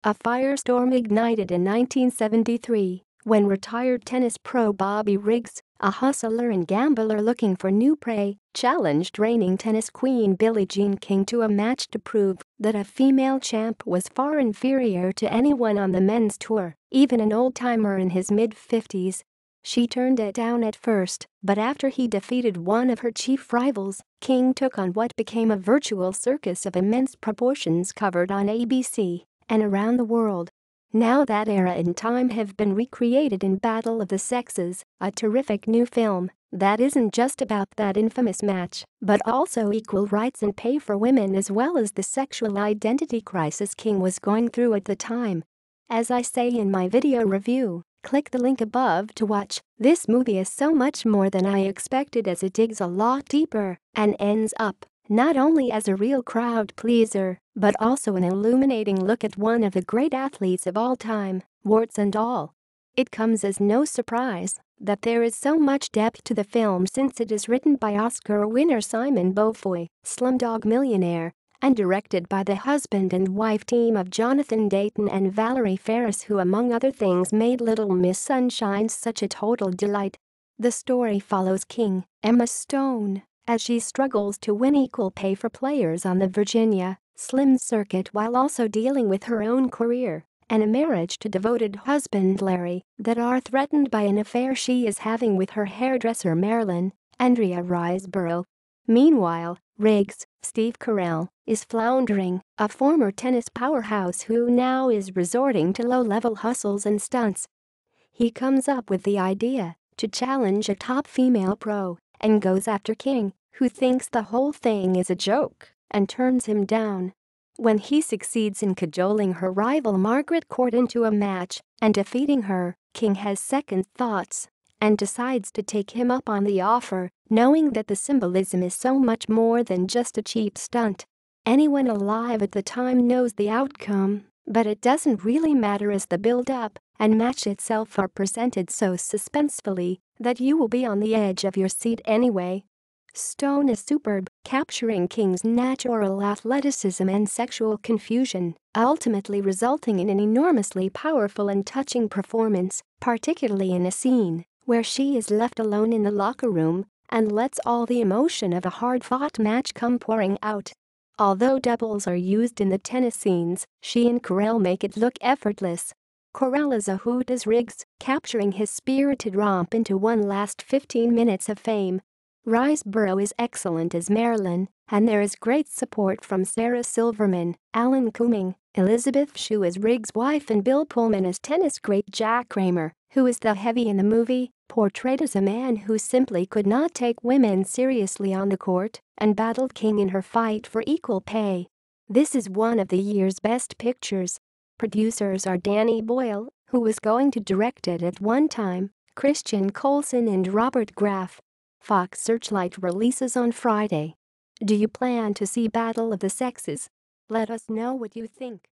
A firestorm ignited in 1973 when retired tennis pro Bobby Riggs, a hustler and gambler looking for new prey, challenged reigning tennis queen Billie Jean King to a match to prove that a female champ was far inferior to anyone on the men's tour, even an old-timer in his mid-50s. She turned it down at first, but after he defeated one of her chief rivals, King took on what became a virtual circus of immense proportions covered on ABC and around the world. Now that era and time have been recreated in Battle of the Sexes, a terrific new film that isn't just about that infamous match, but also equal rights and pay for women as well as the sexual identity crisis King was going through at the time. As I say in my video review, click the link above to watch. This movie is so much more than I expected as it digs a lot deeper and ends up not only as a real crowd pleaser, but also an illuminating look at one of the great athletes of all time, warts and all. It comes as no surprise that there is so much depth to the film since it is written by Oscar winner Simon Beaufoy, Slumdog Millionaire, and directed by the husband and wife team of Jonathan Dayton and Valerie Faris, who among other things made Little Miss Sunshine such a total delight. The story follows King, Emma Stone, as she struggles to win equal pay for players on the Virginia Slim circuit while also dealing with her own career and a marriage to devoted husband Larry that are threatened by an affair she is having with her hairdresser Marilyn, Andrea Riseborough. Meanwhile, Riggs, Steve Carell, is floundering, a former tennis powerhouse who now is resorting to low-level hustles and stunts. He comes up with the idea to challenge a top female pro and goes after King, who thinks the whole thing is a joke and turns him down. When he succeeds in cajoling her rival Margaret Court into a match and defeating her, King has second thoughts and decides to take him up on the offer, knowing that the symbolism is so much more than just a cheap stunt. Anyone alive at the time knows the outcome, but it doesn't really matter as the build-up and match itself are presented so suspensefully that you will be on the edge of your seat anyway. Stone is superb, capturing King's natural athleticism and sexual confusion, ultimately resulting in an enormously powerful and touching performance, particularly in a scene where she is left alone in the locker room and lets all the emotion of a hard-fought match come pouring out. Although doubles are used in the tennis scenes, she and Carell make it look effortless. Carell is a hoot as Riggs, capturing his spirited romp into one last 15 minutes of fame. Riseborough is excellent as Marilyn, and there is great support from Sarah Silverman, Alan Cumming, Elizabeth Shue as Riggs' wife and Bill Pullman as tennis great Jack Kramer, who is the heavy in the movie, portrayed as a man who simply could not take women seriously on the court and battled King in her fight for equal pay. This is one of the year's best pictures. Producers are Danny Boyle, who was going to direct it at one time, Christian Colson and Robert Graff. Fox Searchlight releases on Friday. Do you plan to see Battle of the Sexes? Let us know what you think.